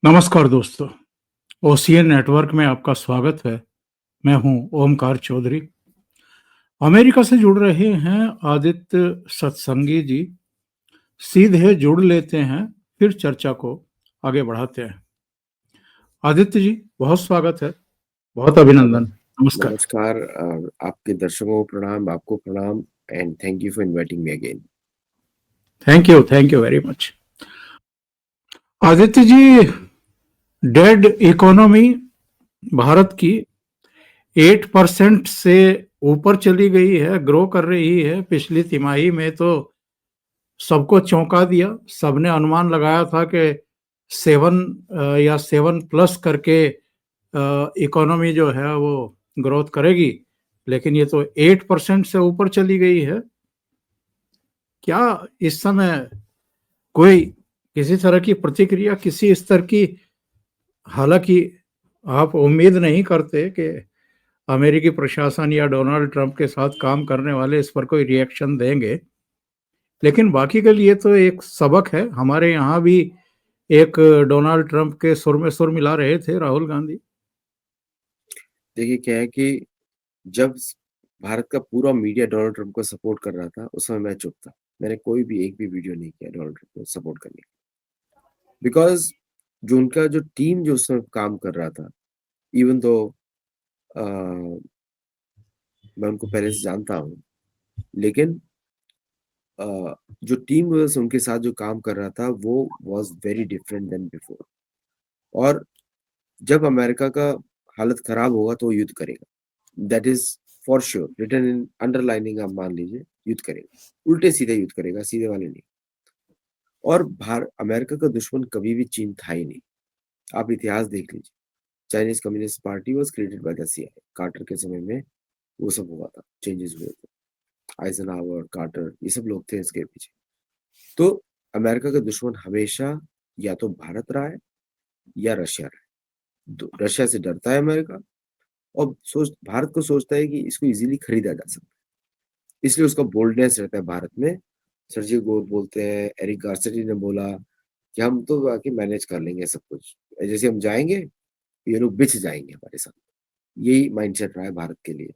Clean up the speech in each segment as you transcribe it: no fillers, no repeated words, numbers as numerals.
नमस्कार दोस्तों, ocean network में आपका स्वागत है। मैं हूं ओमकार चौधरी। अमेरिका से जुड़ रहे हैं आदित्य सत्संगी जी। सीधे जुड़ लेते हैं, फिर चर्चा को आगे बढ़ाते हैं। आदित्य जी, बहुत स्वागत है, बहुत नमस अभिनंदन। नमस्कार। नमस्कार आपके दर्शकों को प्रणाम, आपको प्रणाम and thank you for inviting me again. Thank you very much. Aditya ji, dead economy भारत की 8% से ऊपर चली गई है, ग्रो कर रही है। पिछली तिमाही में तो सबको चौंका दिया। सबने अनुमान लगाया था कि 7 या 7+ करके इकोनॉमी जो है वो ग्रोथ करेगी, लेकिन ये तो 8% से ऊपर चली गई है। क्या इस समय कोई किसी तरह की प्रतिक्रिया, किसी स्तर की, हालांकि आप उम्मीद नहीं करते कि अमेरिकी प्रशासन या डोनाल्ड ट्रंप के साथ काम करने वाले इस पर कोई रिएक्शन देंगे, लेकिन बाकी के लिए तो एक सबक है। हमारे यहाँ भी एक डोनाल्ड ट्रंप के सुर में सुर मिला रहे थे राहुल गांधी। देखिए क्या है कि जब भारत का पूरा मीडिया डोनाल्ड ट्रंप को सपोर्ट कर रहा था, उस समय मैं चुप था। मैंने कोई भी एक भी वीडियो नहीं किया डोनाल्ड ट्रंप को सपोर्ट करने का, बिकॉज जो उनका जो टीम जो उस समय काम कर रहा था, इवन तो मैं उनको पहले से जानता हूँ, लेकिन जो टीम उनके साथ जो काम कर रहा था वो was very different than before. और जब अमेरिका का हालत खराब होगा तो वो युद्ध करेगा, that is for sure, written in underlining. आप मान लीजिए युद्ध करेगा, उल्टे सीधे युद्ध करेगा, सीधे वाले नहीं। और अमेरिका का दुश्मन कभी भी चीन था ही नहीं। आप इतिहास देख लीजिए, Chinese communist party was created by the CIA. Carter के समय में वो सब हुआ था, चेंजेस हुए थे। आइजनहावर, कार्टर, ये सब लोग थे इसके पीछे। तो अमेरिका का दुश्मन हमेशा या तो भारत रहा है या रशिया रहा है। रशिया से डरता है अमेरिका, और भारत को सोचता है कि इसको इजीली खरीदा जा सकता है, इसलिए उसका बोल्डनेस रहता है भारत में। सर्जी गोर बोलते हैं, एरिक गार्सेटी ने बोला कि हम तो आके मैनेज कर लेंगे सब कुछ, जैसे हम जाएंगे ये लोग बिछ जाएंगे हमारे साथ। यही माइंडसेट रहा है भारत के लिए।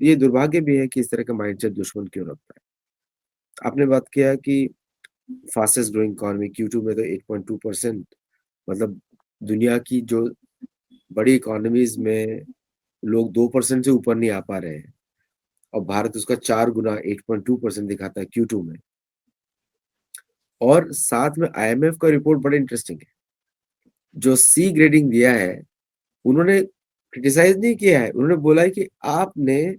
ये दुर्भाग्य भी है कि इस तरह का माइंडसेट दुश्मन क्यों रखता है। आपने बात किया कि फास्टेस्ट ग्रोइंग इकोनॉमी Q2 में तो 8.2%, मतलब दुनिया की जो बड़ी इकोनॉमीज में लोग 2% से ऊपर नहीं आ पा रहे हैं, और भारत उसका 4 गुना 8.2% दिखाता है Q2 में। और साथ में IMF का रिपोर्ट बड़ा इंटरेस्टिंग है। जो सी ग्रेडिंग दिया है, उन्होंने क्रिटिसाइज नहीं किया है, उन्होंने बोला है कि आपने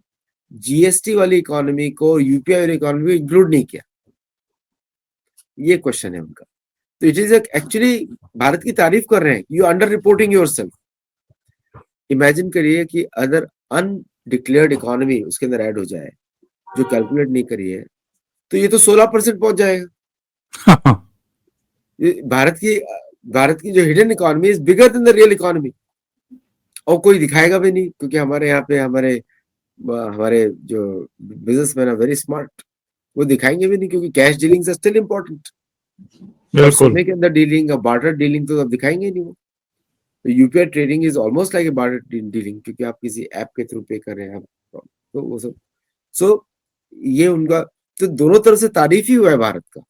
जीएसटी वाली इकोनॉमी को, यूपीआई वाली इकोनॉमी को इंक्लूड नहीं किया। ये क्वेश्चन है उनका। तो इट इज एक्चुअली भारत की तारीफ कर रहे हैं, you under reporting yourself. Imagine करिए कि अगर अनडिक्लेयर्ड इकोनॉमी उसके अंदर ऐड हो जाए, जो कैलकुलेट नहीं करी है, तो ये तो 16% पहुंच जाएगा। ये भारत की जो hidden economy is bigger than the real economy. और कोई दिखाएगा भी नहीं, क्योंकि हमारे यहाँ पे हमारे हमारे जो बिजनेसमैन है वेरी स्मार्ट, वो दिखाएंगे भी नहीं, क्योंकि cash dealing is still important. और बिल्कुल। सोने के अंदर डीलिंग और बार्टर डीलिंग तो अब दिखाएंगे नहीं वो। तो UPI trading is almost like a barter dealing, क्योंकि आप किसी ऐप के थ्रू पे कर रहे हैं आप, तो वो सब। सो ये उनका, तो दोनों तरफ से तारीफ ही हुआ है भारत का।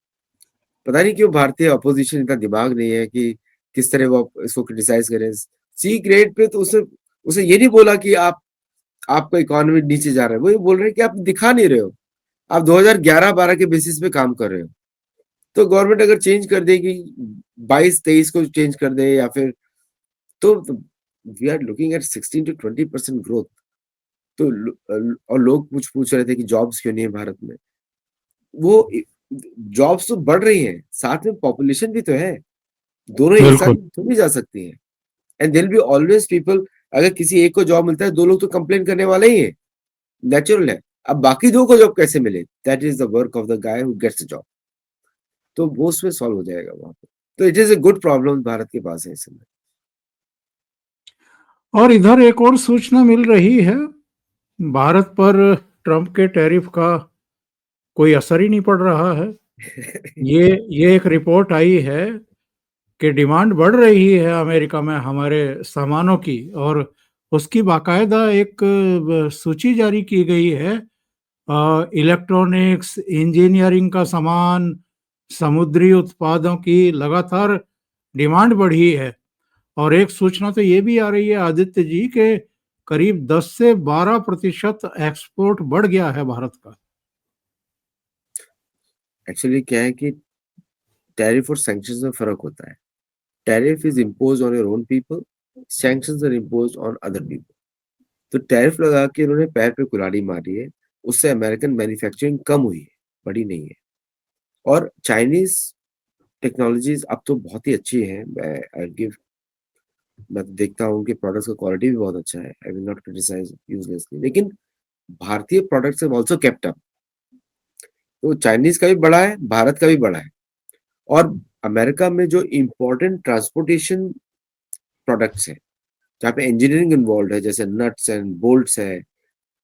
पता नहीं क्यों भारतीय अपोजिशन इतना दिमाग नहीं है कि किस तरह वो इसको क्रिटिसाइज करें। सी ग्रेड पे तो उसे उसे ये नहीं बोला कि आपका इकोनॉमी नीचे जा रहा है, वो ये बोल रहे हैं कि आप दिखा नहीं रहे हो, आप 2011-12 के बेसिस पे काम कर रहे हो। तो गवर्नमेंट अगर चेंज कर देगी, 22-23 को चेंज कर दे, या फिर तो we are looking at 16 to 20% growth. तो और लोग कुछ पूछ रहे थे कि जॉब्स क्यों नहीं है भारत में। वो जॉब्स तो बढ़ रही हैं, साथ में पॉपुलेशन भी तो है, दोनों एक साथ बिल्कुल। थोड़ी जा सकती हैं। And there be always people, अगर किसी एक को जॉब मिलता है, दो लोग तो कंप्लेन करने वाले ही है, नेचुरल है। अब बाकी दो को जॉब कैसे मिले, that is the work of the guy who gets the job. तो वो उसमें सॉल्व हो जाएगा वहां पे। तो it is a good problem Bharat के पास है इस समय। और इधर एक और सूचना मिल रही है, भारत पर ट्रंप के टैरिफ का कोई असर ही नहीं पड़ रहा है। ये एक रिपोर्ट आई है कि डिमांड बढ़ रही है अमेरिका में हमारे सामानों की, और उसकी बाकायदा एक सूची जारी की गई है। इलेक्ट्रॉनिक्स, इंजीनियरिंग का सामान, समुद्री उत्पादों की लगातार डिमांड बढ़ी है। और एक सूचना तो ये भी आ रही है आदित्य जी के करीब 10 से 12% एक्सपोर्ट बढ़ गया है भारत का। एक्चुअली क्या है कि टैरिफ और सैंक्शंस में फ़र्क होता है। Tariff is imposed on your own people, sanctions are imposed on other people. तो टैरिफ लगा के इन्होंने पैर पे कुल्हाड़ी मारी है, उससे अमेरिकन मैन्युफैक्चरिंग कम हुई है, बढ़ी नहीं है। और चाइनीज़ टेक्नोलॉजीज़ अब तो बहुत ही अच्छी हैं। मैं तो देखता हूँ कि प्रोडक्ट्स का क्वालिटी भी बहुत अच्छा है। आई विल नॉट क्रिटिसाइज़ यूज़लेसली, लेकिन भारतीय products have also kept up. तो चाइनीज़ का भी बड़ा है, भारत का भी बड़ा है। और अमेरिका में जो इम्पोर्टेंट ट्रांसपोर्टेशन प्रोडक्ट्स हैं, जहाँ पे इंजीनियरिंग इन्वॉल्व्ड है, जैसे नट्स एंड बोल्ट्स है,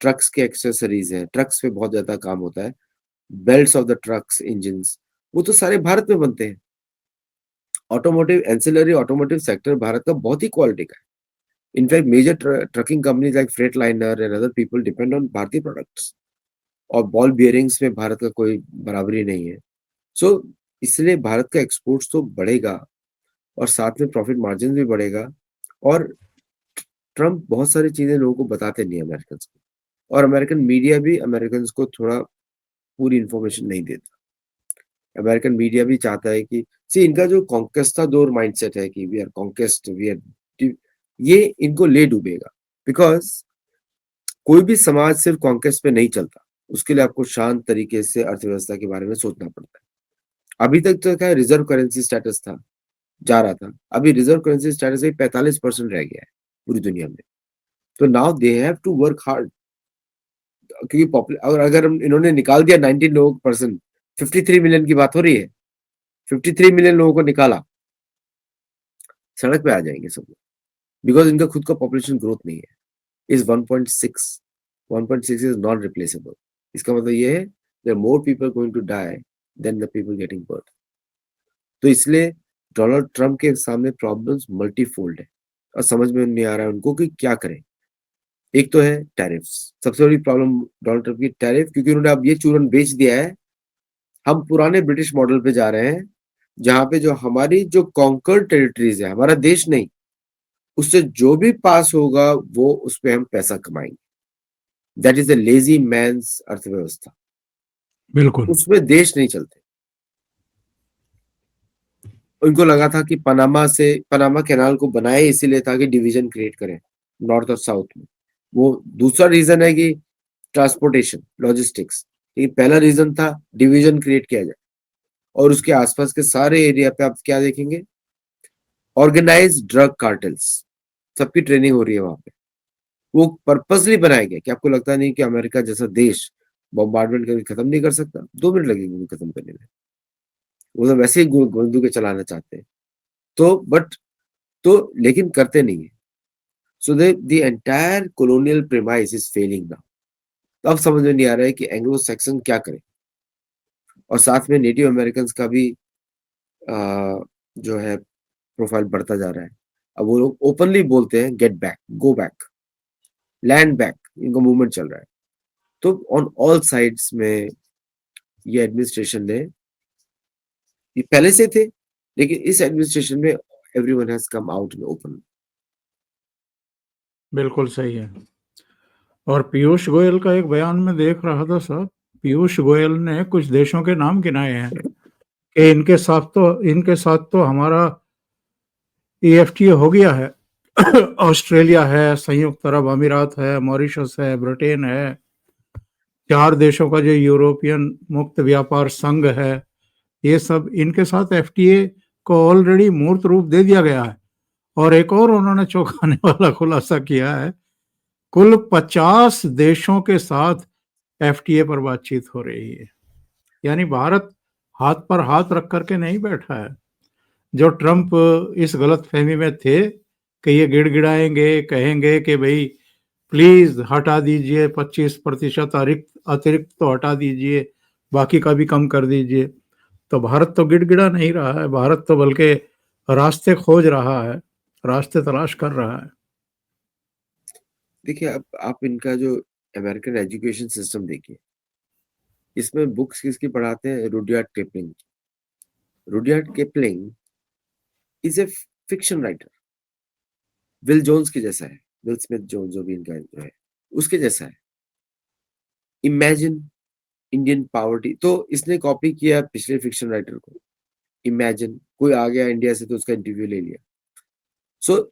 ट्रक्स के एक्सेसरीज़ हैं, ट्रक्स पे बहुत ज़्यादा काम होता है, belts of the trucks, engines, वो तो सारे भारत में बनते हैं। Automotive ancillary automotive sector Bharat का बहुत ही क्वालिटी का है। In fact major trucking companies like Freightliner and other people depend on भारतीय प्रोडक्ट्स। और बॉल बियरिंग्स में भारत का कोई बराबरी नहीं है। सो इसलिए भारत का एक्सपोर्ट्स तो बढ़ेगा और साथ में प्रॉफिट मार्जिन भी बढ़ेगा। और ट्रम्प बहुत सारी चीज़ें लोगों को बताते नहीं है अमेरिकन्स को, और अमेरिकन मीडिया भी अमेरिकन्स को थोड़ा पूरी इन्फॉर्मेशन नहीं देता। अमेरिकन मीडिया भी चाहता है कि सी इनका जो कॉन्क्वेस्टाडोर माइंडसेट है कि we are conquest, we are, ये इनको ले डूबेगा। बिकॉज़ कोई भी समाज सिर्फ कॉन्क्वेस्ट पे नहीं चलता, उसके लिए आपको शांत तरीके से अर्थव्यवस्था के बारे में सोचना पड़ता है। अभी तक तो क्या रिजर्व करेंसी स्टेटस था, जा रहा था, अभी रिजर्व करेंसी स्टेटस ही 45% रह गया है पूरी दुनिया में। तो now they have to work hard, क्योंकि और अगर इन्होंने निकाल दिया 19 लोगों को पर्सन, 53 मिलियन की बात हो रही है, 53 मिलियन लोगों को निकाला, सड़क पे आ जाएंगे सब लोग। बिकॉज इनका खुद का पॉपुलेशन ग्रोथ नहीं है, इज 1.6, 1.6 इज नॉट रिप्लेसेबल। इसका मतलब ये है there more people going to die then the people getting birth. तो इसलिए डोनाल्ड ट्रम्प के सामने प्रॉब्लम्स मल्टीफोल्ड है और समझ में नहीं आ रहा है उनको कि क्या करें। एक तो है टैरिफ्स, सबसे बड़ी प्रॉब्लम डोनाल्ड ट्रम्प की टैरिफ, क्योंकि उन्होंने अब ये चूरन बेच दिया है। हम पुराने ब्रिटिश मॉडल पे जा रहे हैं, जहां पे जो हमारी जो कॉन्कर्ड टेरिटरीज है, हमारा देश नहीं, उससे जो भी पास होगा वो उस पे हम पैसा कमाएंगे। That is the lazy man's अर्थव्यवस्था, बिल्कुल। उसमें देश नहीं चलते। उनको लगा था कि पनामा कैनाल को बनाए इसीलिए था कि डिवीजन क्रिएट करें नॉर्थ और साउथ में। वो दूसरा रीजन है कि ट्रांसपोर्टेशन, लॉजिस्टिक्स। ये पहला रीजन था डिवीजन क्रिएट किया जाए। और उसके आसपास के सारे एरिया पे आप क्या देखेंगे, ऑर्गेनाइज ड्रग कार्टेल्स, सबकी ट्रेनिंग हो रही है वहां पे। वो पर्पसली बनाया गया कि आपको लगता नहीं कि अमेरिका जैसा देश बॉम्बार्डमेंट करके खत्म नहीं कर सकता, 2 मिनट लगेंगे खत्म करने में। वो तो वैसे ही बंदूकें चलाना चाहते हैं। तो बट तो लेकिन करते नहीं है। So the entire colonial premise is failing now. तो अब समझ में नहीं आ रहा है कि एंग्लो सैक्सन क्या करे। और साथ में नेटिव अमेरिकन का भी जो है प्रोफाइल बढ़ता जा रहा है। अब वो लोग ओपनली बोलते हैं get back, go back, land back, इनका मूवमेंट चल रहा है। तो ऑन ऑल साइड्स में ये एडमिनिस्ट्रेशन ने, ये पहले से थे, लेकिन इस एडमिनिस्ट्रेशन में everyone has come out in open. बिल्कुल सही है। और पीयूष गोयल का एक बयान में देख रहा था सर, पीयूष गोयल ने कुछ देशों के नाम गिनाए हैं कि इनके साथ तो हमारा ईएफटीए हो गया है। ऑस्ट्रेलिया है, संयुक्त अरब अमीरात है, मॉरिशस है, ब्रिटेन है, 4 देशों का जो यूरोपियन मुक्त व्यापार संघ है, ये सब इनके साथ एफटीए को ऑलरेडी मूर्त रूप दे दिया गया है। और एक और उन्होंने चौंकाने वाला खुलासा किया है, कुल 50 देशों के साथ एफटीए पर बातचीत हो रही है। यानी भारत हाथ पर हाथ रख करके नहीं बैठा है। जो ट्रम्प इस गलतफहमी में थे कि ये गिड़गिड़ाएंगे, कहेंगे कि भाई प्लीज हटा दीजिए 25% अतिरिक्त तो हटा दीजिए, बाकी का भी कम कर दीजिए, तो भारत तो गिड़गिड़ा नहीं रहा है। भारत तो बल्कि रास्ते खोज रहा है, रास्ते तलाश कर रहा है। देखिए, अब आप इनका जो अमेरिकन एजुकेशन सिस्टम देखिए, इसमें बुक्स किसकी पढ़ाते हैं? Rudyard Kipling. Rudyard Kipling is a fiction writer. Will Jones के जैसा है, विल स्मिथ जोन्स जो भी इनका जो है, उसके जैसा है। इमेजिन इंडियन पॉवर्टी, तो इसने कॉपी किया पिछले फिक्शन राइटर को। इमेजिन कोई आ गया इंडिया से तो उसका इंटरव्यू ले लिया। सो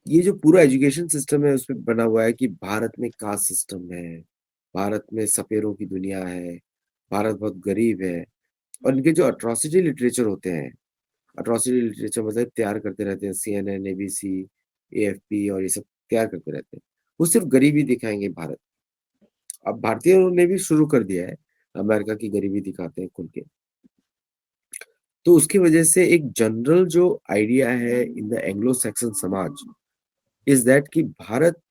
ये जो पूरा एजुकेशन सिस्टम है उसमें बना हुआ है कि भारत में कास्ट सिस्टम है, भारत में सपेरों की दुनिया है, भारत बहुत गरीब है। और इनके जो अट्रॉसिटी लिटरेचर होते हैं, अट्रॉसिटी लिटरेचर मतलब तैयार करते रहते हैं सीएनएन, एबीसी, एएफपी और ये सब तैयार करते रहते हैं। वो सिर्फ गरीबी दिखाएंगे भारत। अब भारतीयों ने भी शुरू कर दिया है, अमेरिका की गरीबी दिखाते हैं खुल के। तो उसकी वजह से एक जनरल जो आइडिया है इन द एंग्लो सैक्सन समाज इज दैट कि भारत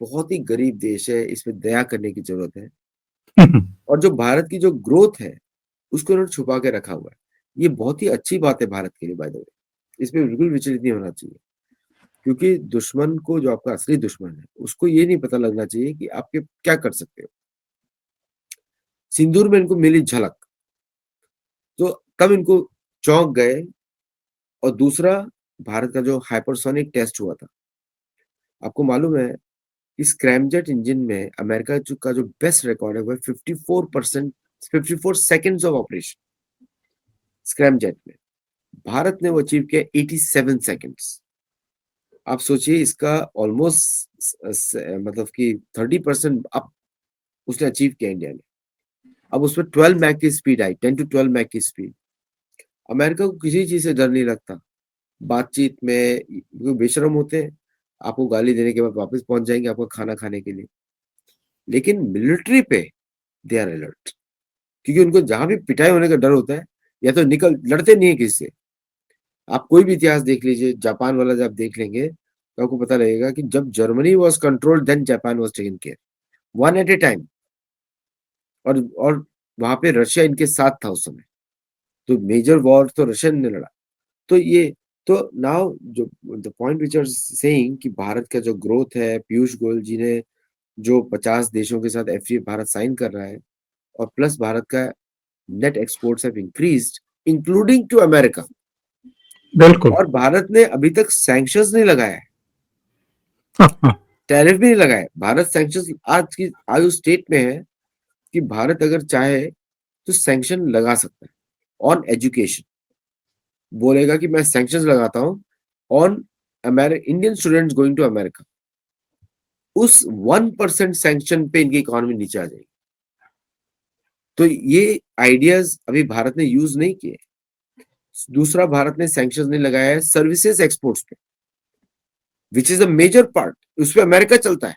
बहुत ही गरीब देश है, इसमें दया करने की जरूरत है। और जो भारत की जो ग्रोथ है उसको उन्होंने छुपा के रखा हुआ है। ये बहुत ही अच्छी बात है भारत के लिए, बाय द वे। इसमें बिल्कुल विचलित नहीं होना चाहिए, क्योंकि दुश्मन को, जो आपका असली दुश्मन है, उसको ये नहीं पता लगना चाहिए कि आपके क्या कर सकते हो। सिंदूर में इनको मिली झलक, तो तब इनको चौंक गए। और दूसरा, भारत का जो हाइपरसोनिक टेस्ट हुआ था, आपको मालूम है कि स्क्रैमजेट इंजन में अमेरिका का जो बेस्ट रिकॉर्ड है वो 54%, 54 सेकेंड्स ऑफ ऑपरेशन स्क्रैमजेट में। भारत ने वो अचीव किया 87 सेकेंड्स। आप सोचिए, इसका ऑलमोस्ट मतलब कि 30% अप उसने अचीव किया इंडिया ने। अब उसमें 12 मैक की स्पीड आई, 10 to 12 मैक की स्पीड। अमेरिका को किसी चीज से डर नहीं लगता। बातचीत में वो बेशरम होते हैं, आपको गाली देने के बाद वापस पहुंच जाएंगे आपका खाना खाने के लिए। लेकिन मिलिट्री पे दे आर अलर्ट, क्योंकि उनको जहां भी पिटाई होने का डर होता है, या तो निकल लड़ते नहीं है किसी से। आप कोई भी इतिहास देख लीजिए, जापान वाला जब देख लेंगे तो आपको पता लगेगा कि जब Germany was controlled then Japan was taken care, one at a time. और वहां पे रशिया इनके साथ था उस समय, तो मेजर वॉर तो रशियन ने लड़ा। तो ये, तो नाउ जो the point which are saying कि भारत का जो ग्रोथ है, पीयूष गोयल जी ने जो 50 देशों के साथ एफटीए भारत साइन कर रहा है, और प्लस भारत का net exports have increased including to America. बिल्कुल। और भारत ने अभी तक सैंक्शंस नहीं लगाया है, टैरिफ भी नहीं लगाया। भारत सैंक्शंस आज उस स्टेट में है कि भारत अगर चाहे तो सैंक्शन लगा सकता है ऑन एजुकेशन। बोलेगा कि मैं सैंक्शंस लगाता हूं on Indian students going to America. उस 1% सैंक्शन पे इनकी इकोनॉमी नीचे आ जाएगी। तो ये आइडियाज अभी भारत ने यूज नहीं किए। दूसरा, भारत ने सैंक्शंस नहीं लगाया है सर्विसेज एक्सपोर्ट्स पे, which is a major part. उस पे अमेरिका चलता है,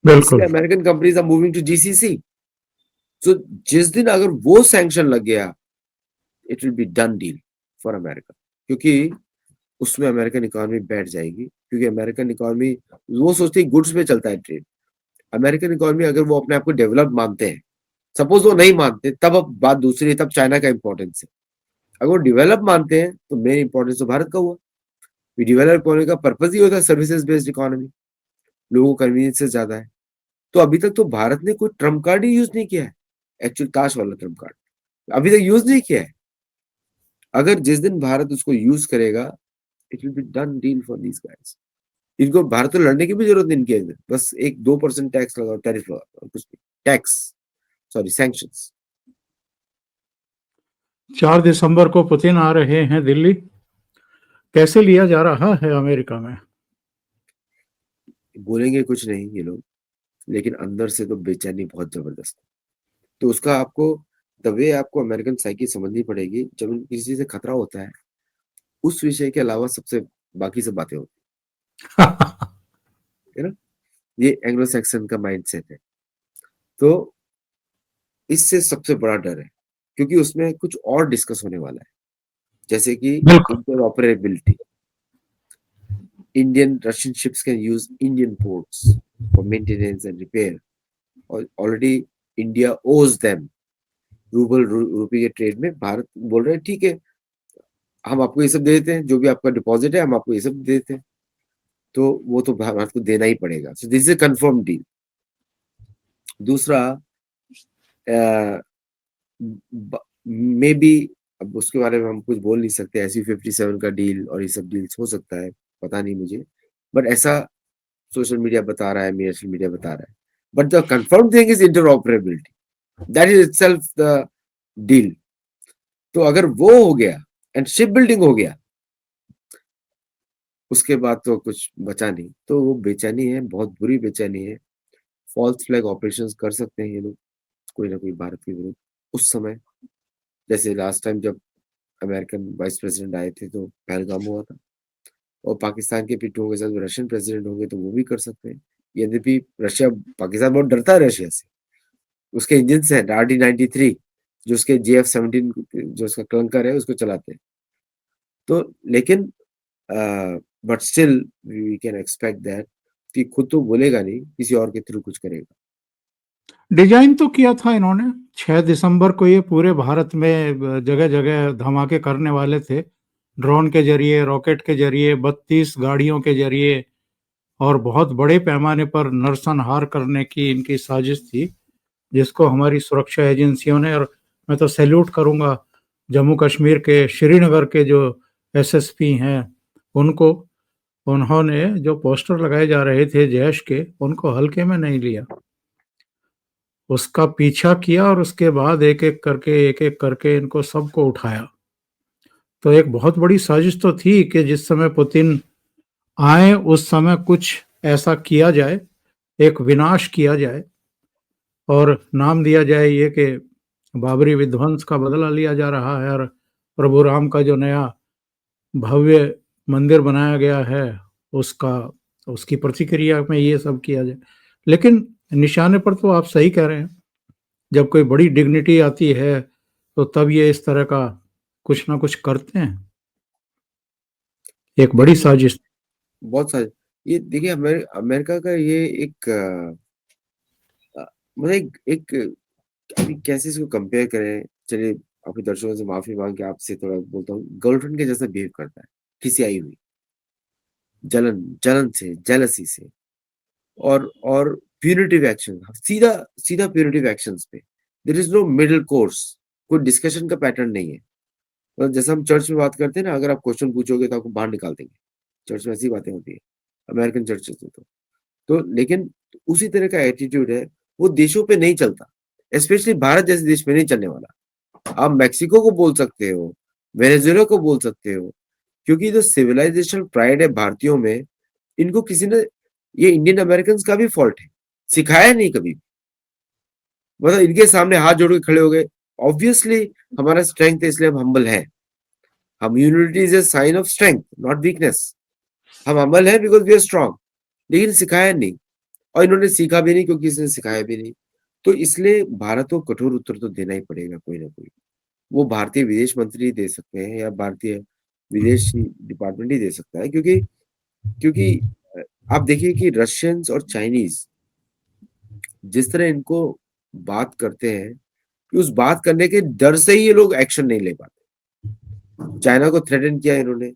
इसलिए बिल्कुल। American companies are moving to GCC. तो जिस दिन अगर वो सैंक्शन लग गया, it will be done deal for America, क्योंकि उसमें अमेरिकन इकोनॉमी बैठ जाएगी। क्योंकि अमेरिकन इकोनॉमी, वो सोचते हैं गुड्स पे चलता है ट्रेड। अमेरिकन इकोनॉमी अगर वो अपने आप को डेवलप मानते हैं, सपोज वो नहीं मानते, तब अब बात दूसरी है, तब चाइना का इंपॉर्टेंस है। अगर वो डेवलप मानते हैं तो मेन इंपॉर्टेंस तो भारत का हुआ। डेवलप होने का पर्पज ही होता है सर्विसेज बेस्ड इकोनॉमी, लोगों को कन्वीनियंस से ज्यादा है। तो अभी तक तो भारत ने कोई ट्रम्प कार्ड ही यूज नहीं किया है, एक्चुअल ताश वाला ट्रम्प कार्ड अभी तक यूज नहीं किया है। अगर जिस दिन भारत उसको यूज करेगा, it will be done deal for these guys. इनको भारत को लड़ने की भी जरूरत नहीं इनके अंदर, बस एक 2% टैक्स लगाओ, टैरिफ लगाओ, कुछ नहीं, टैक्स, सॉरी सैंक्शंस। 4 दिसंबर को पुतिन आ रहे हैं दिल्ली। कैसे लिया जा रहा है अमेरिका में? बोलेंगे कुछ नहीं ये लोग, लेकिन अंदर से तो बेचैनी बहुत जबरदस्त है। तो उसका आपको, द वे आपको अमेरिकन साइकी समझनी पड़ेगी। जब उनको किसी चीज से खतरा होता है, उस विषय के अलावा सबसे बाकी सब बातें होती है ना। ये एंग्लो सैक्सन का माइंडसेट है। तो इससे सबसे बड़ा डर है, क्योंकि उसमें कुछ और डिस्कस होने वाला है, जैसे कि बिल्कुल। Interoperability. Indian Russian ships can use Indian ports for maintenance and repair, और ऑलरेडी इंडिया ओज देम। रूबल रूपी के ट्रेड में भारत बोल रहे हैं ठीक है, हम आपको ये सब दे देते हैं, जो भी आपका डिपॉजिट है हम आपको ये सब दे देते हैं, तो वो तो भारत को देना ही पड़ेगा। So this is confirm deal. दूसरा, मे बी, अब उसके बारे में हम कुछ बोल नहीं सकते, ऐसी 57 का डील और ये सब डील्स हो सकता है, पता नहीं मुझे, बट ऐसा सोशल मीडिया बता रहा है, नेशनल मीडिया बता रहा है। But the confirm thing is interoperability, that is itself the deal. तो अगर वो हो गया एंड शिप बिल्डिंग हो गया, उसके बाद तो कुछ बचा नहीं। तो वो बेचैनी है, बहुत बुरी बेचैनी है। फॉल्स फ्लैग ऑपरेशंस कर सकते हैं ये लोग, कोई ना कोई भारत के विरुद्ध उस समय, जैसे लास्ट टाइम जब अमेरिकन वाइस प्रेसिडेंट आए थे तो पहलगाम हुआ था। और पाकिस्तान के पिट्ठू के साथ रशियन प्रेसिडेंट होंगे तो वो भी कर सकते हैं। यद्यपि रशिया, पाकिस्तान बहुत डरता है रशिया से, उसके इंजन है RD-93, जो उसके JF-17 जो उसका क्लंकर है उसको चलाते हैं। तो लेकिन but still we can expect that कि खुद तो बोलेगा नहीं, किसी और के थ्रू कुछ करेगा। डिजाइन तो किया था इन्होंने, 6 दिसंबर को ये पूरे भारत में जगह जगह धमाके करने वाले थे, ड्रोन के जरिए, रॉकेट के जरिए, 32 गाड़ियों के जरिए, और बहुत बड़े पैमाने पर नरसंहार करने की इनकी साजिश थी, जिसको हमारी सुरक्षा एजेंसियों ने, और मैं तो सैल्यूट करूंगा जम्मू कश्मीर के श्रीनगर के जो SSP हैं उनको, उन्होंने जो पोस्टर लगाए जा रहे थे जैश के, उनको हल्के में नहीं लिया, उसका पीछा किया और उसके बाद एक एक करके इनको सबको उठाया। तो एक बहुत बड़ी साजिश तो थी कि जिस समय पुतिन आए उस समय कुछ ऐसा किया जाए, एक विनाश किया जाए, और नाम दिया जाए ये कि बाबरी विध्वंस का बदला लिया जा रहा है, और प्रभु राम का जो नया भव्य मंदिर बनाया गया है उसका, उसकी प्रतिक्रिया में ये सब किया जाए। लेकिन निशाने पर तो आप सही कह रहे हैं, जब कोई बड़ी डिग्निटी आती है तो तब ये इस तरह का कुछ ना कुछ करते हैं, एक बड़ी देखिए, साजिश। बहुत सारे, ये देखिए अमेरिका का ये एक मतलब एक अभी कैसे इसको कंपेयर करें, चलिए अपने दर्शकों से माफी मांग के आपसे थोड़ा बोलता हूँ, गर्लफ्रेंड के जैसा बिहेव करता है, खिसियाई हुई, जलन जलन से, जेलसी से, और प्यूनिटिव एक्शन, सीधा सीधा प्यूनिटिव एक्शंस पे। There is no middle course, कोई डिस्कशन का पैटर्न नहीं है। मतलब जैसा हम चर्च में बात करते हैं ना, अगर आप क्वेश्चन पूछोगे तो आपको बाहर निकाल देंगे, चर्च में ऐसी बातें होती है, अमेरिकन चर्चेस में तो लेकिन उसी तरह का एटीट्यूड है, वो देशों पे नहीं चलता, स्पेशली भारत जैसे देश में नहीं चलने वाला। आप मेक्सिको को बोल सकते हो, वेनेजुएला को बोल सकते हो, क्योंकि जो सिविलाइजेशन प्राइड है भारतीयों में, इनको किसी ने, ये इंडियन अमेरिकन का भी फॉल्ट है, सिखाया नहीं कभी। मतलब इनके सामने हाथ जोड़ के खड़े हो गए, ऑब्वियसली हमारा स्ट्रेंथ है इसलिए हम हम्बल हैं। हम unity is a sign of strength not weakness. हम हम्बल हैं बिकॉज वी आर स्ट्रांग, लेकिन सिखाया नहीं, और इन्होंने सीखा भी नहीं क्योंकि इसने सिखाया भी नहीं। तो इसलिए भारत को कठोर उत्तर तो देना ही पड़ेगा कोई ना कोई। वो भारतीय विदेश मंत्री दे सकते हैं या भारतीय विदेश डिपार्टमेंट ही दे सकता है, क्योंकि क्योंकि आप देखिए कि रशियंस और चाइनीज जिस तरह इनको बात करते हैं, कि उस बात करने के डर से ही ये लोग एक्शन नहीं ले पाते। चाइना को थ्रेटन किया इन्होंने,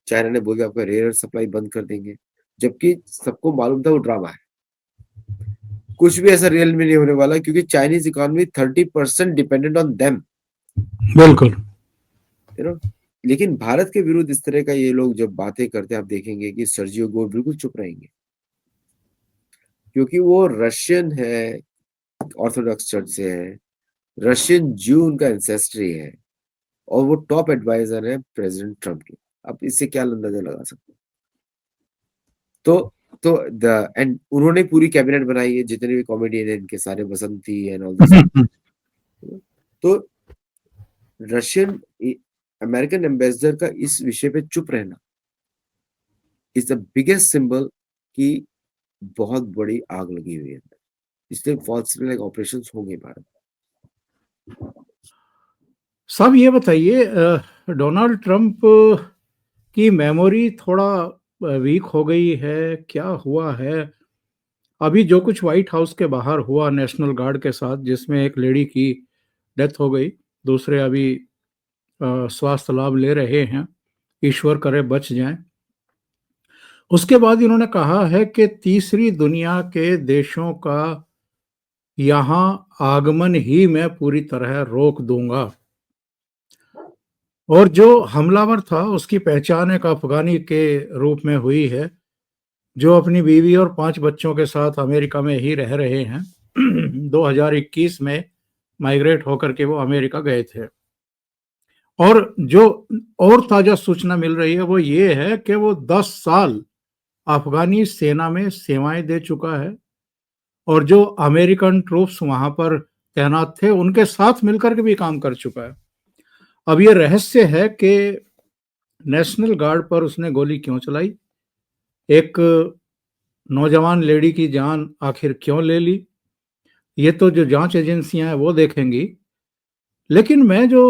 चाइना ने बोल दिया आपका रेयर सप्लाई बंद कर देंगे, जबकि सबको मालूम था वो ड्रामा है, कुछ भी ऐसा रियल में नहीं होने वाला, क्योंकि Chinese economy 30% dependent on them, बिल्कुल। You know. लेकिन भारत के विरुद्ध इस तरह का ये लोग जब बातें करते हैं, आप देखेंगे कि सर्जियो गोर बिल्कुल चुप रहेंगे, क्योंकि वो रशियन है, ऑर्थोडॉक्स चर्च से है, रशियन ज्यू उनका एंसेस्ट्री है, और वो टॉप एडवाइजर है प्रेसिडेंट ट्रम्प के। आप इससे क्या अंदाजा लगा सकते हैं? तो तो द एंड उन्होंने पूरी कैबिनेट बनाई है, जितने भी कॉमेडियन है इनके सारे, बसंती एंड ऑल दिस। तो रशियन अमेरिकन एम्बेसडर का इस विषय पे चुप रहना इज द बिगेस्ट सिंबल कि बहुत बड़ी आग लगी हुई है, इसलिए फॉल्स फ्लैग ऑपरेशन होंगे भारत। साहब ये बताइए, डोनाल्ड ट्रंप की मेमोरी थोड़ा वीक हो गई है, क्या हुआ है? अभी जो कुछ व्हाइट हाउस के बाहर हुआ नेशनल गार्ड के साथ, जिसमें एक लेडी की डेथ हो गई, दूसरे अभी स्वास्थ्य लाभ ले रहे हैं, ईश्वर करे बच जाएं। उसके बाद इन्होंने कहा है कि तीसरी दुनिया के देशों का यहाँ आगमन ही मैं पूरी तरह रोक दूंगा, और जो हमलावर था उसकी पहचान एक अफगानी के रूप में हुई है, जो अपनी बीवी और 5 बच्चों के साथ अमेरिका में ही रह रहे हैं। 2021 में माइग्रेट होकर के वो अमेरिका गए थे। और जो और ताज़ा सूचना मिल रही है वो ये है कि वो 10 साल अफ़गानी सेना में सेवाएँ दे चुका है, और जो अमेरिकन ट्रूप्स वहाँ पर तैनात थे, उनके साथ मिलकर के भी काम कर चुका है। अब ये रहस्य है कि नेशनल गार्ड पर उसने गोली क्यों चलाई? एक नौजवान लेडी की जान आखिर क्यों ले ली? ये तो जो जाँच एजेंसियाँ हैं वो देखेंगी। लेकिन मैं जो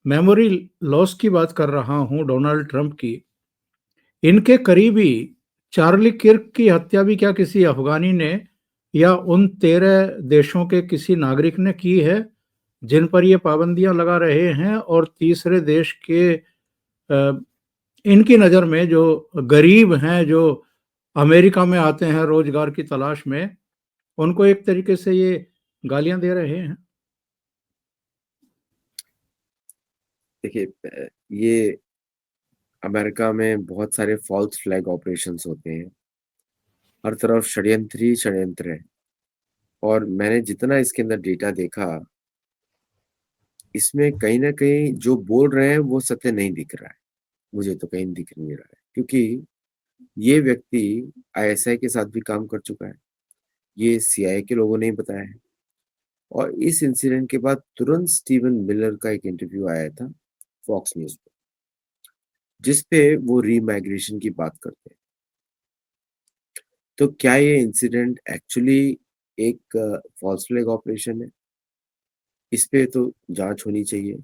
मेमोरी लॉस की बात कर रहा हूँ डोनाल्ड ट्रंप की, इनके करीबी चार्ली किर्क की हत्या भी क्या किसी अफ़गानी ने या उन 13 देशों के किसी नागरिक ने की है, जिन पर ये पाबंदियाँ लगा रहे हैं? और तीसरे देश के इनकी नज़र में जो गरीब हैं, जो अमेरिका में आते हैं रोज़गार की तलाश में, उनको एक तरीके से ये गालियाँ दे रहे हैं। देखिए ये अमेरिका में बहुत सारे फ़ॉल्स फ्लैग ऑपरेशंस होते हैं। हर तरफ षड्यंत्र ही षड्यंत्र है, और मैंने जितना इसके अंदर डेटा देखा, इसमें कहीं न कहीं जो बोल रहे हैं वो सत्य नहीं दिख रहा है। मुझे तो कहीं दिख नहीं रहा है, क्योंकि ये व्यक्ति आईएसआई के साथ भी काम कर चुका है। ये सीआईए के लोगों ने ही बताया है, और इस इंसिडेंट के बाद तुरंत स्टीवन मिलर का एक इंटरव्यू आया था फॉक्स न्यूज़ पे, जिस पे वो रीमाइग्रेशन की बात करते हैं। तो क्या ये इंसिडेंट एक्चुअली एक फॉल्स फ्लैग ऑपरेशन है? इस पे तो जाँच होनी चाहिए।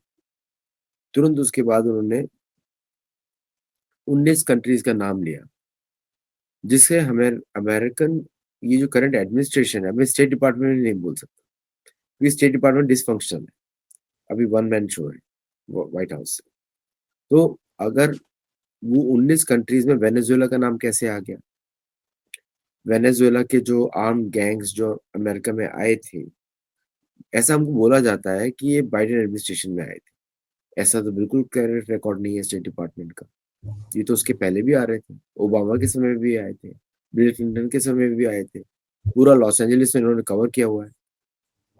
तुरंत उसके बाद उन्होंने 19 कंट्रीज़ का नाम लिया, जिससे हमें अमेरिकन ये जो करंट एडमिनिस्ट्रेशन है, मैं स्टेट डिपार्टमेंट नहीं बोल सकता, क्योंकि स्टेट डिपार्टमेंट डिसफंक्शनल है। अभी वन मैन शो है व्हाइट हाउस से। तो अगर वो 19 कंट्रीज़ में वेनेजुएला का नाम कैसे आ गया? वेनेजुएला के जो आर्म्ड गैंग्स जो अमेरिका में आए थे, ऐसा हमको बोला जाता है कि ये बाइडेन एडमिनिस्ट्रेशन में आए थे। ऐसा तो बिल्कुल करेक्ट रिकॉर्ड नहीं है स्टेट डिपार्टमेंट का। ये तो उसके पहले भी आ रहे थे, ओबामा के समय में भी आए थे, बिल क्लिंटन के समय में भी आए थे। पूरा लॉस एंजेलिस में इन्होंने कवर किया हुआ है।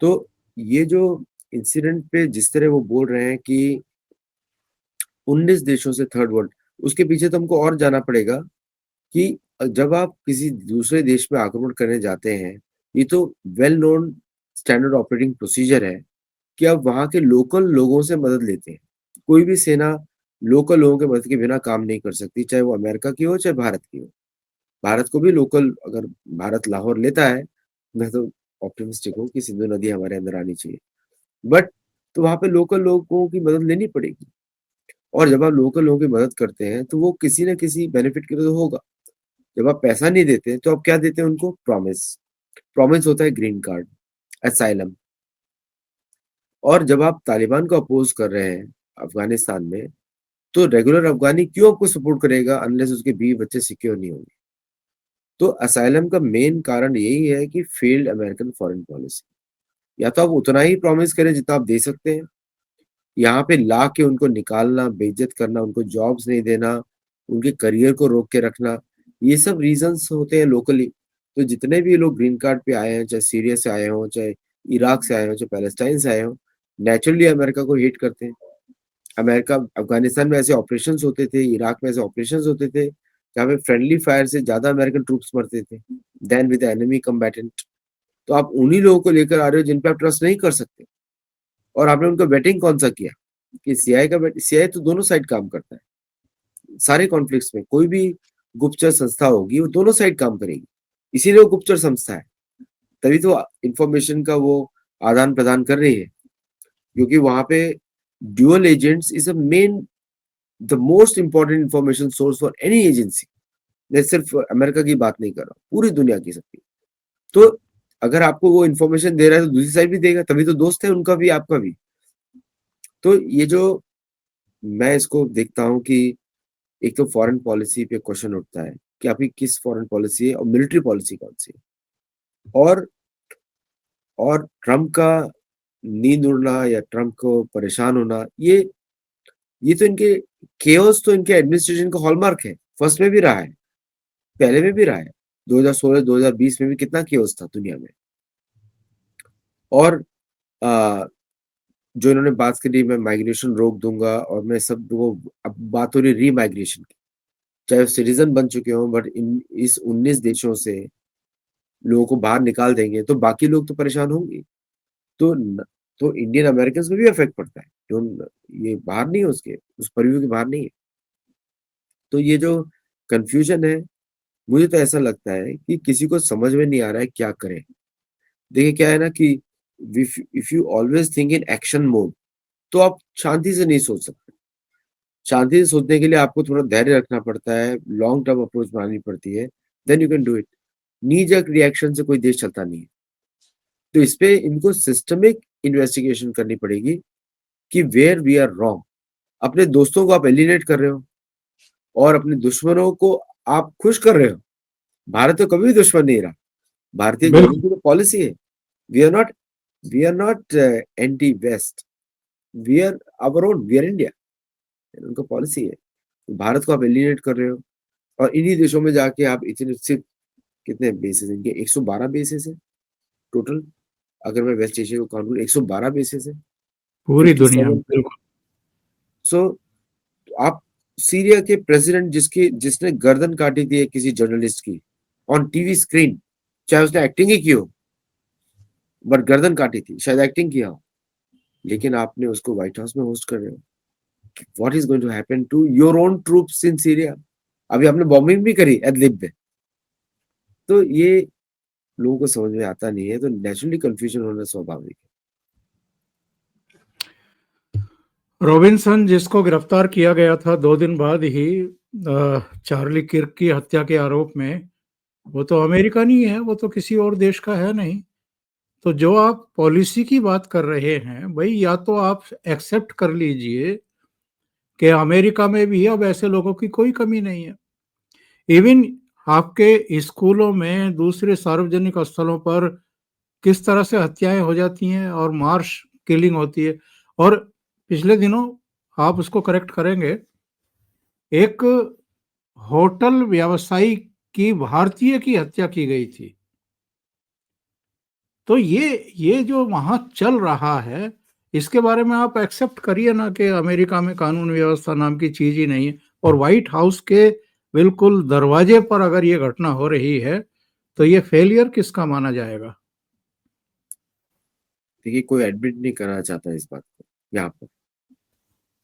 तो ये जो इंसिडेंट पे जिस तरह वो बोल रहे हैं कि 19 देशों से थर्ड वर्ल्ड, उसके पीछे तो हमको और जाना पड़ेगा कि जब आप किसी दूसरे देश में आक्रमण करने जाते हैं, ये तो well known standard operating procedure है कि आप वहाँ के लोकल लोगों से मदद लेते हैं। कोई भी सेना लोकल लोगों की मदद के बिना काम नहीं कर सकती, चाहे वो अमेरिका की हो, चाहे भारत की हो। भारत को भी लोकल अगर भारत लाहौर लेता है, मैं तो ऑप्टिमिस्टिक हूँ कि सिंधु नदी हमारे अंदर आनी चाहिए। बट तो वहाँ पे लोकल लोगों की मदद लेनी पड़ेगी, और जब आप लोकल लोगों की मदद करते हैं, तो वो किसी न किसी बेनिफिट के लिए तो होगा। जब आप पैसा नहीं देते, तो आप क्या देते हैं उनको? प्रॉमिस। प्रॉमिस होता है ग्रीन कार्ड, असाइलम। और जब आप तालिबान को अपोज़ कर रहे हैं अफ़गानिस्तान में, तो रेगुलर अफ़गानी क्यों आपको सपोर्ट करेगा अनलेस उसके बीवी-बच्चे सिक्योर नहीं होंगे। तो असाइलम का मेन कारण यही है कि फेल्ड अमेरिकन फॉरेन पॉलिसी। या तो आप उतना ही प्रॉमिस करें जितना आप दे सकते हैं, यहाँ पे ला के उनको निकालना, बेइज़्ज़त करना, उनको जॉब्स नहीं देना, उनके करियर को रोक के रखना, ये सब रीज़न्स होते हैं लोकली। तो जितने भी लोग ग्रीन कार्ड पे आए हैं, चाहे सीरिया से आए हों, चाहे इराक से आए हों, चाहे पैलेस्टाइन से आए हों, नेचुरली अमेरिका को हेट करते हैं। अमेरिका अफ़गानिस्तान में ऐसे ऑपरेशंस होते थे, इराक में ऐसे ऑपरेशंस होते थे, जहाँ पे फ्रेंडली फायर से ज़्यादा अमेरिकन ट्रूप्स मरते थे, देन विद द एनिमी कम्बैटेंट। तो आप उन्हीं लोगों को लेकर आ रहे हो जिन पे आप ट्रस्ट नहीं कर सकते, और आपने उनका वेटिंग कौन-सा किया? कि सीआईए का वेट सीआईए तो दोनों साइड काम करता है। सारे कॉन्फ्लिक्ट्स में कोई भी गुप्तचर संस्था होगी, वो दोनों साइड काम करेगी। इसीलिए वो गुप्तचर संस्था है। तभी तो इन्फॉर्मेशन का वो आदान-प्रदान कर रही है, क्योंकि वहाँ पे dual agents is a main the most important information source for any agency. मैं सिर्फ अमेरिका की बात नहीं कर रहा हूँ, पूरी दुनिया की सबकी। तो अगर आपको वो इन्फॉर्मेशन दे रहा है, तो दूसरी साइड भी देगा, तभी तो दोस्त है उनका भी, आपका भी। तो ये जो मैं इसको देखता हूँ कि एक तो फॉरेन पॉलिसी पे क्वेश्चन उठता है कि आपकी किस फॉरेन पॉलिसी है और मिलिट्री पॉलिसी कौन सी है। और ट्रम्प का नींद उड़ना या ट्रम्प को परेशान होना, ये तो इनके केओस तो इनके एडमिनिस्ट्रेशन का हॉलमार्क है। फर्स्ट में भी रहा है, पहले में भी रहा है। 2016 2020 में भी कितना केओस था दुनिया में। और जो इन्होंने बात करी, मैं माइग्रेशन रोक दूंगा और मैं सब वो, अब बात हो रही रीमाइग्रेशन की, चाहे वो सिटीजन बन चुके हों, बट इस 19 देशों से लोगों को बाहर निकाल देंगे तो बाकी लोग तो परेशान होंगे। तो तो इंडियन अमेरिकन में भी इफेक्ट पड़ता है, जो ये बाहर नहीं है, उसके उस परिव्यू के बाहर नहीं है। तो ये जो कंफ्यूजन है, मुझे तो ऐसा लगता है कि किसी को समझ में नहीं आ रहा है क्या करें। देखिए क्या है ना कि if you always think in action mode, तो आप शांति से नहीं सोच सकते। शांति से सोचने के लिए आपको थोड़ा धैर्य रखना पड़ता है, लॉन्ग टर्म अप्रोच बनानी पड़ती है, then you can do it. Knee jerk reaction से कोई देश चलता नहीं है। तो इसपे इनको सिस्टमिक इन्वेस्टिगेशन करनी पड़ेगी कि वेयर वी आर रॉन्ग। अपने दोस्तों को आप एलिनेट कर रहे हो और अपने दुश्मनों को आप खुश कर रहे हो। भारत तो कभी भी दुश्मन नहीं रहा। भारतीय गवर्नमेंट बिल्कुल की तो पॉलिसी है, we are not anti West, we are our own, we are India. उनका पॉलिसी है। तो भारत को आप एलिनेट कर रहे हो और इन्हीं देशों में जाके आप इतने सिर्फ कितने बेसिस, इनके 112 बेसिस है टोटल। अगर मैं वेस्ट एशिया को काउंट करूँ 112 बेसिस है, पूरी दुनिया में 57। बिल्कुल। सो आप सीरिया के प्रेसिडेंट जिसने गर्दन काटी थी किसी जर्नलिस्ट की ऑन टीवी स्क्रीन, चाहे उसने एक्टिंग ही की हो, बट गर्दन काटी थी, शायद एक्टिंग किया हो, लेकिन आपने उसको व्हाइट हाउस में होस्ट कर रहे हो। What is going to happen to your own troops in Syria? अभी आपने बॉम्बिंग भी करी एडलिब में। तो ये लोगों को समझ में आता नहीं है, तो नेचुरली कंफ्यूजन होना स्वाभाविक है। रॉबिन्सन जिसको गिरफ्तार किया गया था 2 दिन बाद ही चार्ली किर्क की हत्या के आरोप में, वो तो अमेरिकन ही है, वो तो किसी और देश का है नहीं। तो जो आप पॉलिसी की बात कर रहे हैं भाई, या तो आप एक्सेप्ट कर लीजिए कि अमेरिका में भी अब ऐसे लोगों की कोई कमी नहीं है। इवन आपके स्कूलों में, दूसरे सार्वजनिक स्थलों पर किस तरह से हत्याएं हो जाती हैं और मार्श किलिंग होती है। और पिछले दिनों, आप उसको करेक्ट करेंगे, एक होटल व्यवसायी की, भारतीय की हत्या की गई थी। तो ये जो वहां चल रहा है, इसके बारे में आप एक्सेप्ट करिए ना कि अमेरिका में कानून व्यवस्था नाम की चीज ही नहीं है। और व्हाइट हाउस के बिल्कुल दरवाजे पर अगर ये घटना हो रही है, तो ये फेलियर किसका माना जाएगा? देखिए कोई एडमिट नहीं करना चाहता इस बात को यहाँ पर,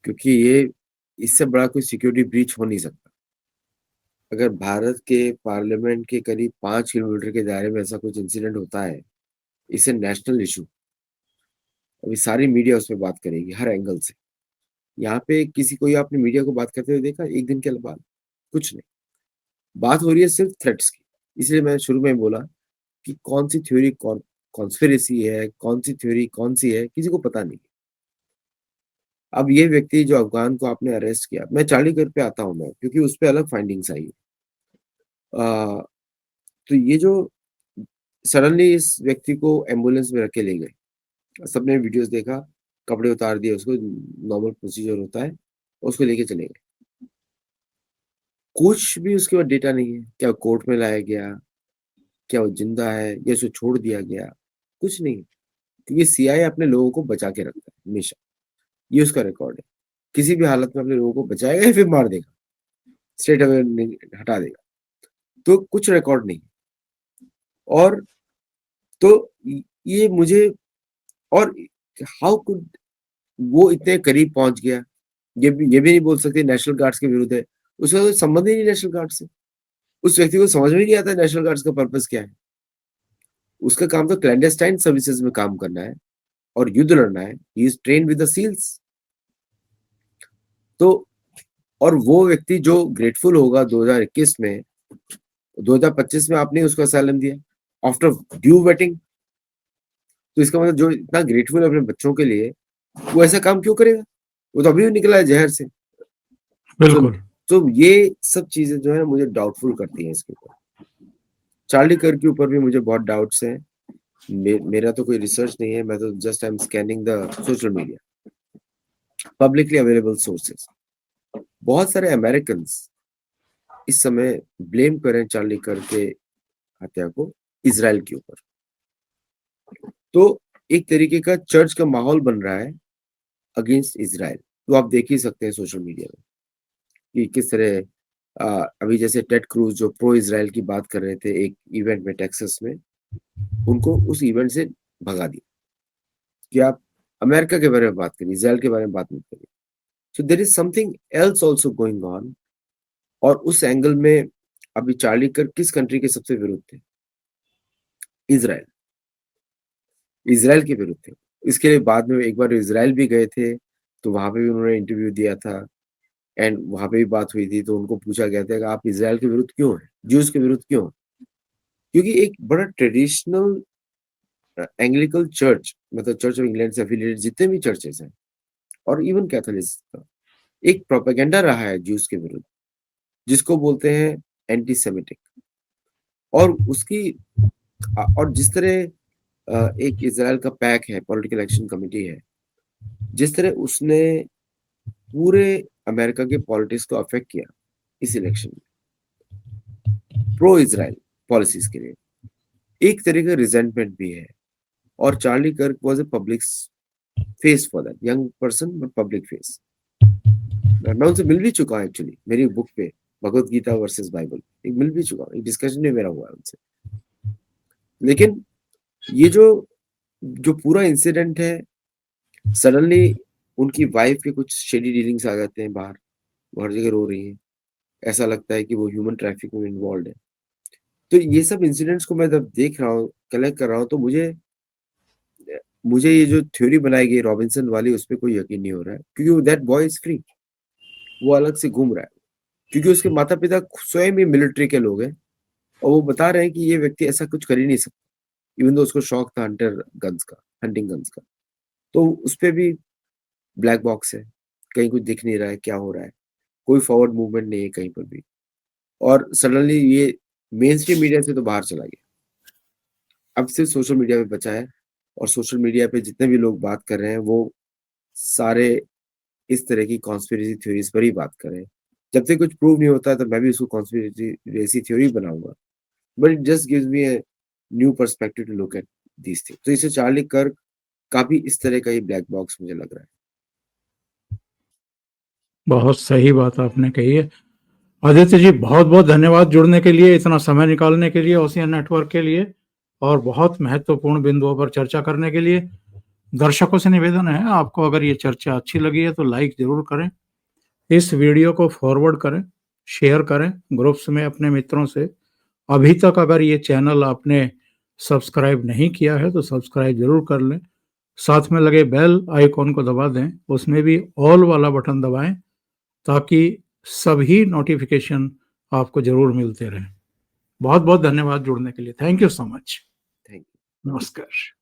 क्योंकि ये इससे बड़ा कोई सिक्योरिटी ब्रीच हो नहीं सकता। अगर भारत के पार्लियामेंट के करीब 5 किलोमीटर के दायरे में ऐसा कुछ इंसिडेंट होता है, इसे नेशनल इशू, अभी सारी मीडिया उस पर बात करेगी हर एंगल से। यहाँ पे किसी को आपने मीडिया को बात करते हुए देखा एक दिन के बाद? कुछ नहीं। बात हो रही है सिर्फ थ्रेट्स की। इसलिए मैं शुरू में बोला कि कौन सी थ्योरी कॉन्स्पिरेसी है, कौन सी थ्योरी कौन सी है, किसी को पता नहीं। अब ये व्यक्ति जो अफगान को आपने अरेस्ट किया, मैं चार्ली गर्ग पे आता हूँ मैं, क्योंकि उस पे अलग फाइंडिंग्स आई है। तो ये जो सडनली इस व्यक्ति को एम्बुलेंस में रख के ले गए, सबने वीडियोस देखा, कपड़े उतार दिए उसको, नॉर्मल प्रोसीजर होता है, उसको लेके चले गए। कुछ भी उसके बाद डेटा नहीं है, क्या कोर्ट में लाया गया, क्या वो जिंदा है या उसको छोड़ दिया गया, कुछ नहीं। क्योंकि सीआईए अपने लोगों को बचा के रखता है हमेशा, ये उसका रिकॉर्ड है। किसी भी हालत में अपने लोगों को बचाएगा या फिर मार देगा, स्ट्रेट अवे हटा देगा। तो कुछ रिकॉर्ड नहीं। और तो ये मुझे, और हाउ कुड वो इतने करीब पहुंच गया? ये भी नहीं बोल सकते नेशनल गार्ड्स के विरुद्ध है, उसका कोई संबंध ही नहीं नेशनल गार्ड से। उस व्यक्ति को समझ में नहीं आता नेशनल गार्ड्स का पर्पस क्या है। उसका काम तो क्लैंडस्टाइन सर्विसेज में काम करना है और युद्ध लड़ना है। He is train with the SEALs. तो और वो व्यक्ति जो ग्रेटफुल होगा 2021 में, 2025 में आपने उसको असाइलम दिया आफ्टर ड्यू वेटिंग, तो इसका मतलब जो इतना ग्रेटफुल है अपने बच्चों के लिए, वो ऐसा काम क्यों करेगा? वो तो अभी भी निकला है जहर से। सो बिल्कुल। तो ये सब चीजें जो है मुझे डाउटफुल करती हैं इसके ऊपर। चार्ली कर्क के ऊपर भी मुझे बहुत डाउट्स हैं। मेरा तो कोई रिसर्च नहीं है, मैं तो just I am scanning the social media, publicly available sources. बहुत सारे अमेरिकन इस समय ब्लेम करें चार्ली कर्क के हत्या को इजराइल के ऊपर। तो एक तरीके का चर्च का माहौल बन रहा है अगेंस्ट इजराइल। तो आप देख ही सकते हैं सोशल मीडिया में कि किस तरह अभी जैसे टेड क्रूज जो प्रो इजराइल की बात कर रहे थे एक इवेंट में टेक्सास में, उनको उस इवेंट से भगा दिया कि आप अमेरिका के बारे में बात करिए, इजराइल के बारे में बात मत करिए। So there is something else also going on. और उस एंगल में अभी चार्ली कर्क किस कंट्री के सबसे विरुद्ध थे? इजराइल। इजराइल के विरुद्ध थे। इसके लिए बाद में एक बार इजराइल भी गए थे, तो वहां पे भी उन्होंने इंटरव्यू दिया था एंड वहां पे भी बात हुई थी। तो उनको पूछा गया था कि आप इजराइल के विरुद्ध क्यों हैं, ज्यूज के विरुद्ध क्यों हैं? क्योंकि एक बड़ा ट्रेडिशनल एंग्लिकल चर्च, मतलब चर्च ऑफ इंग्लैंड से एफिलिएटेड जितने भी चर्चेस हैं और इवन कैथोलिक का एक प्रोपेगेंडा रहा है ज्यूज के विरुद्ध, जिसको बोलते हैं एंटी सेमिटिक। और उसकी और जिस तरह एक इजराइल का पैक है, पॉलिटिकल एक्शन कमेटी है, जिस तरह उसने पूरे अमेरिका के पॉलिटिक्स को अफेक्ट किया इस इलेक्शन में प्रो इजराइल पॉलिसीज के लिए, एक तरह का रिजेंटमेंट भी है। और चार्ली कर्क was a public face for that young person, but public face. मैं उनसे मिल भी चुका हूं एक्चुअली, मेरी बुक पे भगवत गीता वर्सेस बाइबल एक मिल भी चुका हूं, एक डिस्कशन भी मेरा हुआ है उनसे। लेकिन ये जो जो पूरा इंसिडेंट है, सडनली उनकी वाइफ के कुछ शेडी डीलिंग्स आ जाते हैं बाहर, वो हर जगह रो रही है, ऐसा लगता है कि वो ह्यूमन ट्रैफिकिंग में इन्वॉल्व है। तो ये सब इंसिडेंट्स को मैं जब देख रहा हूँ, कलेक्ट कर रहा हूँ, तो मुझे मुझे ये जो थ्योरी बनाई गई रॉबिन्सन वाली, उस पे कोई यकीन नहीं हो रहा है, क्योंकि दैट बॉय इज फ्री, वो अलग से घूम रहा है, क्योंकि उसके माता पिता स्वयं ही मिलिट्री के लोग हैं और वो बता रहे हैं कि ये व्यक्ति ऐसा कुछ कर ही नहीं सकता, इवन दो उसको शौक था हंटिंग गन्स का। तो उस पे भी ब्लैक बॉक्स है, कहीं कुछ दिख नहीं रहा है क्या हो रहा है, कोई फॉरवर्ड मूवमेंट नहीं है कहीं पर भी। और सडनली ये मेन स्ट्रीम मीडिया से तो बाहर चला गया, अब सिर्फ सोशल मीडिया पे बचा है। और सोशल मीडिया पे जितने भी लोग बात कर रहे हैं वो सारे इस तरह की कॉन्स्पिरेसी थ्योरीज पर ही बात कर रहे हैं। जब तक कुछ प्रूव नहीं होता तो मैं भी उसको कॉन्स्पिरेसी थ्योरी बनाऊंगा, but it just gives me a new perspective to look at these things. तो इसे चार्ली कर्क काफी इस तरह का ही ब्लैक बॉक्स मुझे लग रहा है। बहुत सही बात आपने कही है। आदित्य जी, बहुत बहुत धन्यवाद जुड़ने के लिए, इतना समय निकालने के लिए ओशियन नेटवर्क के लिए, और बहुत महत्वपूर्ण बिंदुओं पर चर्चा करने के लिए। दर्शकों से निवेदन है, आपको अगर ये चर्चा अच्छी लगी है तो लाइक जरूर करें, इस वीडियो को फॉरवर्ड करें, शेयर करें ग्रुप्स में अपने मित्रों से। अभी तक अगर ये चैनल आपने सब्सक्राइब नहीं किया है तो सब्सक्राइब जरूर कर लें, साथ में लगे बेल आइकॉन को दबा दें, उसमें भी ऑल वाला बटन दबाएं ताकि सभी नोटिफिकेशन आपको जरूर मिलते रहें। बहुत बहुत धन्यवाद जुड़ने के लिए। Thank you so much. Thank you. नमस्कार।